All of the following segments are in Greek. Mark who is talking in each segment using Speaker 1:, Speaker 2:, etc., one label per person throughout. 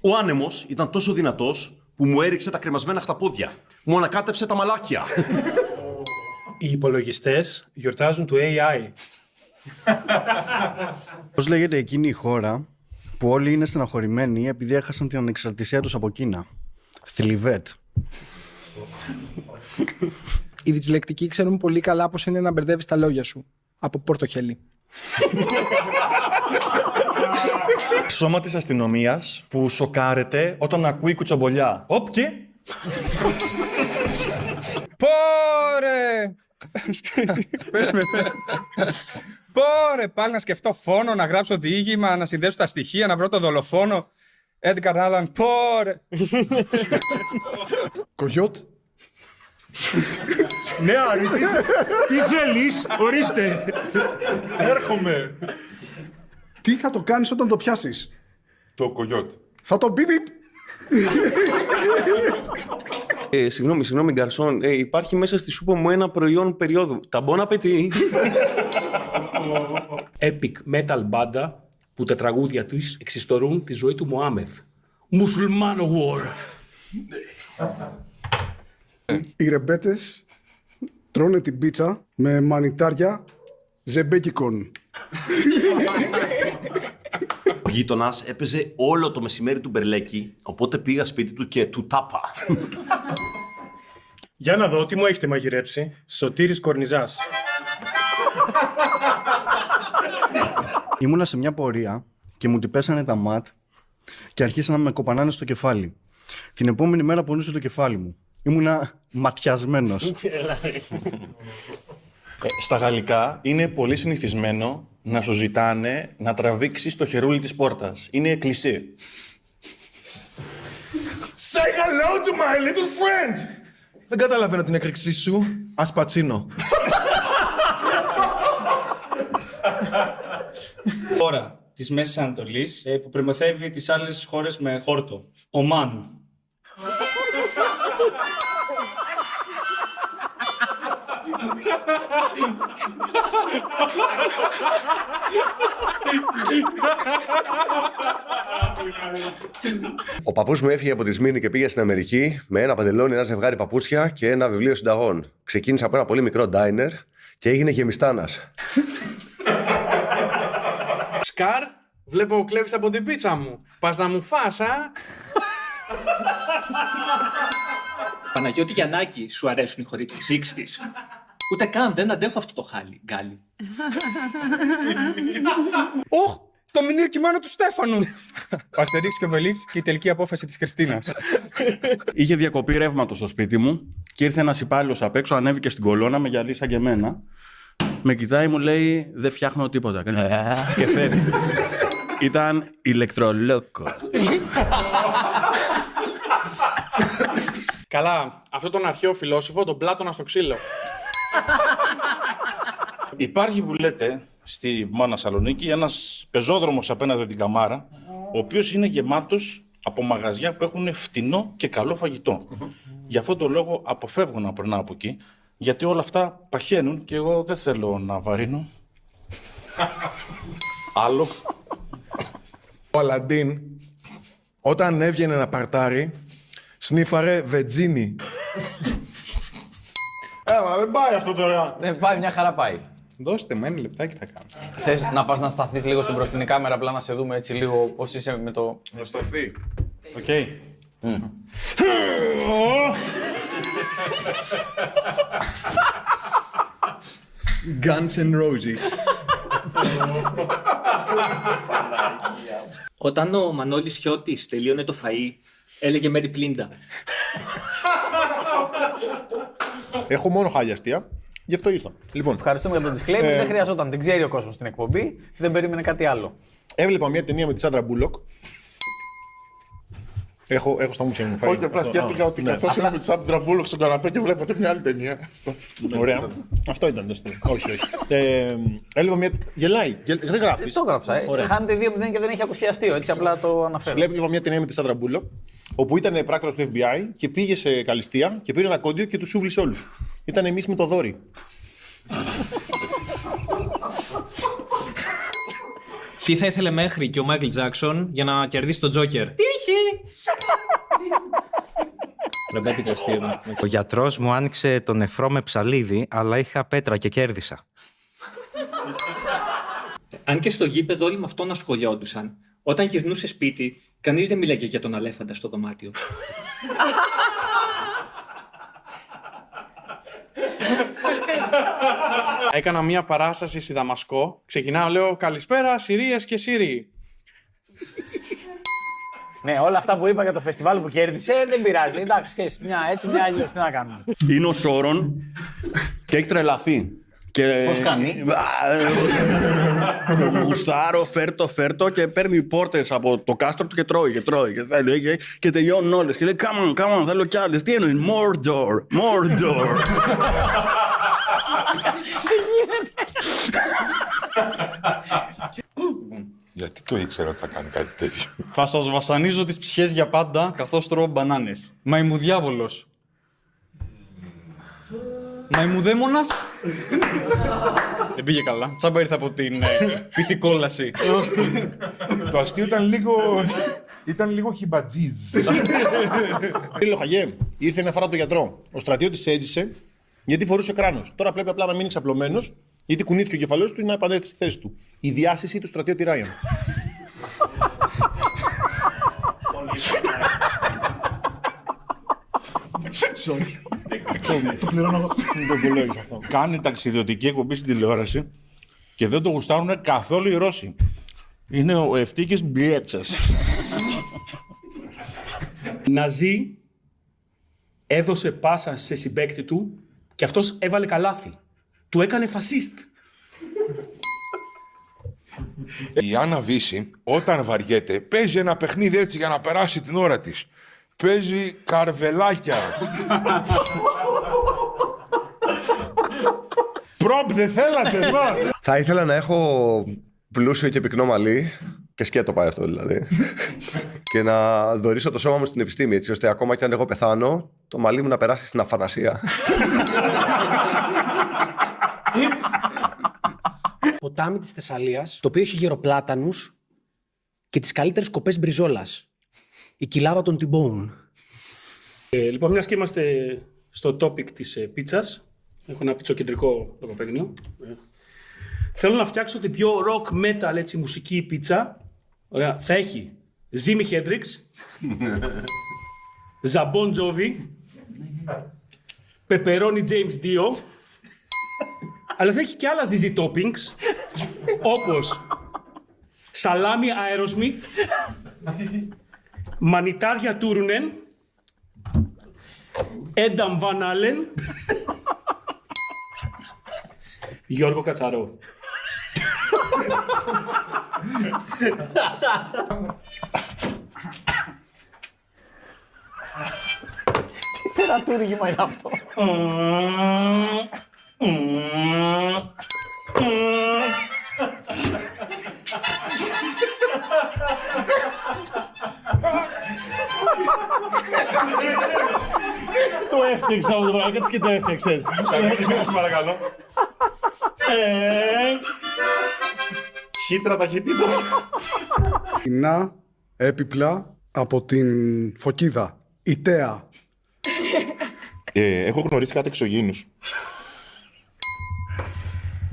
Speaker 1: Ο άνεμος ήταν τόσο δυνατός που μου έριξε τα κρεμασμένα χταπόδια. Μου ανακάτεψε τα μαλάκια.
Speaker 2: Οι υπολογιστές γιορτάζουν του AI.
Speaker 3: Πώς λέγεται εκείνη η χώρα που όλοι είναι στεναχωρημένοι επειδή έχασαν την ανεξαρτησία τους από Κίνα? Θλιβέτ.
Speaker 4: Οι δυσλεκτικοί ξέρουν πολύ καλά πώς είναι να μπερδεύεις τα λόγια σου. Από πορτοχέλι.
Speaker 5: Σώμα της αστυνομίας που σοκάρεται όταν ακούει κουτσομπολιά. Οπ και...
Speaker 6: Πόρε! Πόρε! Πάλι να σκεφτώ φόνο, να γράψω διήγημα, να συνδέσω τα στοιχεία, να βρω το δολοφόνο. Edgar Allan, πόρε!
Speaker 5: Κογιότ.
Speaker 2: Ναι, Άρη, τι θέλεις, ορίστε.
Speaker 5: Έρχομαι.
Speaker 7: Τι θα το κάνεις όταν το πιάσεις?
Speaker 5: Το κογιότ.
Speaker 7: Θα το μπιπ.
Speaker 8: Συγγνώμη, γκαρσόν. Υπάρχει μέσα στη σούπα μου ένα προϊόν περίοδου. Τα μπον απαιτεί.
Speaker 9: Epic metal μπάντα που τα τραγούδια της εξιστορούν τη ζωή του Μωάμεθ. Μουσουλμάνο war.
Speaker 7: Οι ρεμπέτες τρώνε την πίτσα με μανιτάρια ζεμπέκικον.
Speaker 1: Ο γείτονας έπαιζε όλο το μεσημέρι του μπερλέκι, οπότε πήγα σπίτι του και του τάπα.
Speaker 2: Για να δω τι μου έχετε μαγειρέψει. Σωτήρης Κορνιζάς.
Speaker 3: Ήμουνα σε μια πορεία και μου την πέσανε τα ματ και αρχίσαν να με κοπανάνε στο κεφάλι. Την επόμενη μέρα πονούσε το κεφάλι μου. Ήμουνα ματιασμένος.
Speaker 5: Στα γαλλικά είναι πολύ συνηθισμένο να σου ζητάνε να τραβήξεις το χερούλι της πόρτας. Είναι κλισέ.
Speaker 10: Say hello to my little friend! Δεν καταλαβαίνω την έκρηξή σου. Ασπατσίνο.
Speaker 11: Χώρα της Μέσης Ανατολής που προμηθεύει τις άλλες χώρες με χόρτο. Ομάν.
Speaker 8: Ο παππούς μου έφυγε από τη Σμύρνη και πήγε στην Αμερική με ένα παντελόνι, ένα ζευγάρι παπούτσια και ένα βιβλίο συνταγών. Ξεκίνησε από ένα πολύ μικρό ντάινερ και έγινε γεμιστάνας.
Speaker 12: Σκαρ, βλέπω κλέβεις από την πίτσα μου. Πας να μου φας, α?
Speaker 13: Παναγιώτη Γιαννάκη, σου αρέσουν οι χωρί του 60's? Ούτε καν, δεν αντέχω αυτό το χάλι, γκάλι.
Speaker 6: Οχ, το μηνύο κειμένο του Στέφανου. Ο Αστερίξ και ο Βελίξ και η τελική απόφαση της Χριστίνας.
Speaker 5: Είχε διακοπή ρεύματο στο σπίτι μου και ήρθε ένας υπάλληλος απ' έξω, ανέβηκε στην κολόνα με γυαλί σαν και εμένα. Με κοιτάει, μου λέει: δεν φτιάχνω τίποτα. Και φεύγει. Ήταν ηλεκτρολόκο.
Speaker 12: Καλά, αυτό τον αρχαίο φιλόσοφο, τον Πλάτωνα στο ξύλο.
Speaker 14: Υπάρχει που λέτε στη Μάνα Σαλονίκη ένας πεζόδρομος απέναντι από την Καμάρα, ο οποίος είναι γεμάτος από μαγαζιά που έχουν φτηνό και καλό φαγητό. Γι' αυτό το λόγο αποφεύγω να περνάω από εκεί, γιατί όλα αυτά παχαίνουν και εγώ δεν θέλω να βαρύνω. Άλλο.
Speaker 10: Ο Αλαντίν, όταν έβγαινε να παρτάρει, σνίφαρε βετζίνι.
Speaker 15: Μα δεν πάει αυτό τώρα.
Speaker 16: Δεν πάει, μια χαρά πάει.
Speaker 15: Δώστε μου ένα λεπτάκι θα κάνω.
Speaker 16: Θες να πας να σταθείς λίγο στην μπροστινή κάμερα, απλά να σε δούμε έτσι λίγο πώς είσαι με το...
Speaker 15: Να σταθεί.
Speaker 14: Οκ.
Speaker 15: Guns N' Roses.
Speaker 13: Όταν ο Μανώλης Χιώτης τελείωνε το φαΐ, έλεγε Μέρι Πλίντα.
Speaker 15: Έχω μόνο χάλια αστεία, γι' αυτό ήρθα. Λοιπόν,
Speaker 16: Ευχαριστούμε για τον disclaimer, δεν χρειαζόταν, την ξέρει ο κόσμος στην εκπομπή, δεν περίμενε κάτι άλλο.
Speaker 15: έβλεπα μια ταινία με τη Σάντρα Μπούλοκ. Έχω στα μούτια μου φάει. Όχι, απλά σκέφτηκα ότι καθώς είμαι με τη Σάντρα Μπούλοκ στον καναπέ και βλέπετε μια άλλη ταινία. Ωραία. Αυτό ήταν το αστείο. Όχι, όχι. Έβλεπα μια. Γελάει. Δεν γράφει.
Speaker 16: Το έγραψα. Χάνετε 2-0 και δεν έχει ακουστεί αστείο. Έτσι απλά το αναφέρω.
Speaker 15: Έβλεπα μια ταινία με τη Σάντρα Μπούλοκ, όπου ήταν πράκτορας του FBI και πήγε σε καλυστία και πήρε ένα κόντιο και του σούβλησε όλους. Ήταν εμείς με το δόρυ.
Speaker 17: Τι θα ήθελε μέχρι και ο Μάικλ Τζάκσον για να κερδίσει τον Τζόκερ?
Speaker 18: Τύχη!
Speaker 17: Ρεμπέτικο αστείο.
Speaker 18: Ο γιατρός μου άνοιξε το νεφρό με ψαλίδι, αλλά είχα πέτρα και κέρδισα.
Speaker 13: Αν και στο γήπεδο όλοι με αυτόν ασχολιόντουσαν, όταν γυρνούσε σπίτι, κανείς δεν μίλαγε για τον αλέφαντα στο δωμάτιο.
Speaker 12: Έκανα μια παράσταση στη Δαμασκό. Ξεκινάω, λέω καλησπέρα, Συρίες και Σύριοι.
Speaker 16: Ναι, όλα αυτά που είπα για το φεστιβάλ που κέρδισε δεν πειράζει. Εντάξει, ξέρεις, μια έτσι, μια αλλιώς. Τι να κάνουμε.
Speaker 5: Είναι ο Σόρον και έχει τρελαθεί.
Speaker 16: Πώς κάνει?
Speaker 5: Γουστάρω, φέρτο και παίρνει πόρτες από το κάστρο του και τρώει και τελειώνουν όλες. Και λέει, come on, θέλω κι άλλες. Τι εννοεί, Mordor.
Speaker 10: Γιατί το ήξερα ότι θα κάνει κάτι τέτοιο.
Speaker 6: Θα σας βασανίζω τις ψυχές για πάντα, καθώς τρώω μπανάνες. Μαϊμουδιάβολος. Μαϊμουδαίμονας. Δεν πήγε καλά. Τσάμπα ήρθα από την πυθικόλαση.
Speaker 10: Το αστείο ήταν λίγο χιμπατζίζ.
Speaker 15: Φίλε Χαγέ, ήρθε μια φορά από τον γιατρό. Ο στρατιώτης έζησε γιατί φορούσε κράνος. Τώρα πρέπει απλά να μείνει ξαπλωμένος, γιατί κουνήθηκε ο κεφαλός του ή να επανέλθει στη θέση του. Η διάσηση του στρατιώτη Ράιαν.
Speaker 14: Το πληρώνω εγώ. Αυτό. Κάνει ταξιδιωτική εκπομπή στην τηλεόραση και δεν το γουστάρουν καθόλου οι Ρώσοι. Είναι ο Ευτύχης Μπιέτσας.
Speaker 9: Ναζί έδωσε πάσα σε συμπαίκτη του και αυτός έβαλε καλάθι. Του έκανε φασίστ.
Speaker 10: Η Άννα Βύση, όταν βαριέται, παίζει ένα παιχνίδι έτσι για να περάσει την ώρα της. Παίζει καρβελάκια. Προπ, δεν θέλατε εδώ.
Speaker 8: Θα ήθελα να έχω πλούσιο και πυκνό μαλλί. Και σκέτο πάει αυτό δηλαδή. Και να δωρήσω το σώμα μου στην επιστήμη, έτσι ώστε ακόμα και αν εγώ πεθάνω, το μαλλί μου να περάσει στην αφανασία.
Speaker 19: Ποτάμι της Θεσσαλίας, το οποίο έχει γεροπλάτανους και τις καλύτερες κοπές μπριζόλας. Η κοιλάδα των Τιμπόουν.
Speaker 9: Λοιπόν, μιας και είμαστε στο topic της πίτσας, έχω ένα πιτσοκεντρικό λογοπαίγνιο. Θέλω να φτιάξω την πιο rock metal έτσι, μουσική πίτσα. Ωραία. Θα έχει Jimi Hendrix, Bon Jovi, Pepperoni James Dio, αλλά θα έχει και άλλα ZZ Toppings, όπως σαλάμι Aerosmith, μανιτάρια Τούρουνεν, Ένταμ Βαν Άλεν, Γιώργο Κατσαρό.
Speaker 16: Τι τερατούργημα είναι αυτό.
Speaker 15: Το έφτιαξα αυτό το πράγμα, κάτσε και το έφτιαξες.
Speaker 14: Παρακαλώ. Χύτρα ταχυτήτα.
Speaker 7: Κοινά έπιπλα από την Φωκίδα. Η Τέα.
Speaker 15: Έχω γνωρίσει κάτι εξωγήινους.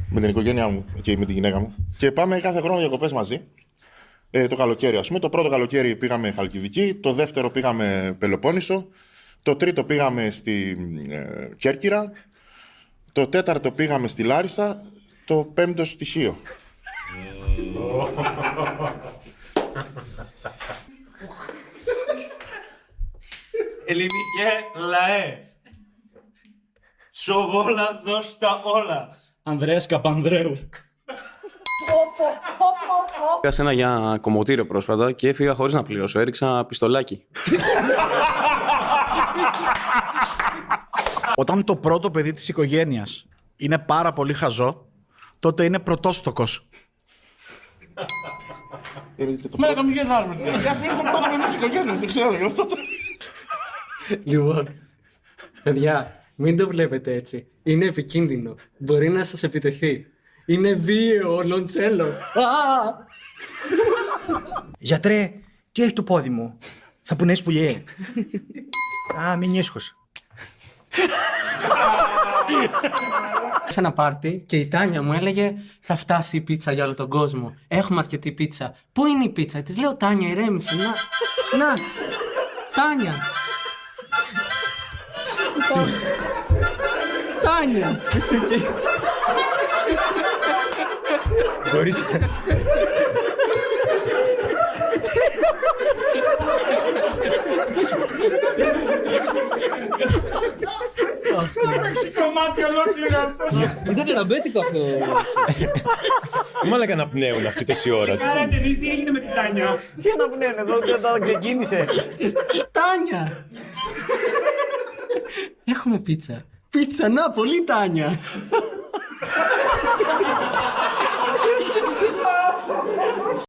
Speaker 15: Με την οικογένειά μου και με τη γυναίκα μου. Και πάμε κάθε χρόνο διακοπές μαζί. Το καλοκαίρι, ας πούμε. Το πρώτο καλοκαίρι πήγαμε Χαλκιδική. Το δεύτερο πήγαμε Πελοπόννησο. Το τρίτο πήγαμε στη Κέρκυρα. Το τέταρτο πήγαμε στη Λάρισα. Το πέμπτο στοιχείο.
Speaker 11: Ελληνικέ λαέ. Σοβόλα δώσ' τα όλα. Ανδρέας Καπανδρέου.
Speaker 20: Πήγα σε ένα για κομμωτήριο πρόσφατα και έφυγα χωρίς να πληρώσω. Έριξα πιστολάκι.
Speaker 21: Όταν το πρώτο παιδί της οικογένειας είναι πάρα πολύ χαζό, τότε είναι πρωτόστοκος.
Speaker 15: Μέρα μην γελάρουμε. Αυτό είναι το πρώτο παιδί της οικογένειας, δεν ξέρω γι' αυτό.
Speaker 22: Λοιπόν, παιδιά, μην το βλέπετε έτσι. Είναι επικίνδυνο. Μπορεί να σας επιτεθεί. Είναι βίαιο ο Λοντσέλο.
Speaker 1: Γιατρέ, τι έχει το πόδι μου? Θα πουνέσει πουλιέ. Α, μην ίσχος.
Speaker 22: Σε ένα πάρτι και η Τάνια μου έλεγε θα φτάσει η πίτσα για όλο τον κόσμο. Έχουμε αρκετή πίτσα. Πού είναι η πίτσα? Της λέω Τάνια, ηρέμησε. Να, Τάνια. Τάνια.
Speaker 6: Μπορείς...
Speaker 12: Έχει κομμάτι ολόκληρο αυτό.
Speaker 17: Ήταν ραμπέτικο αυτό.
Speaker 4: Μάλακα να πνέουν αυτή τόση ώρα.
Speaker 12: Κάνατε εσείς τι έγινε με την Τάνια?
Speaker 16: Τι αναπνέουν εδώ, όταν ξεκίνησε.
Speaker 22: Τάνια. Έχουμε πίτσα. Πίτσα, να, πολύ Τάνια.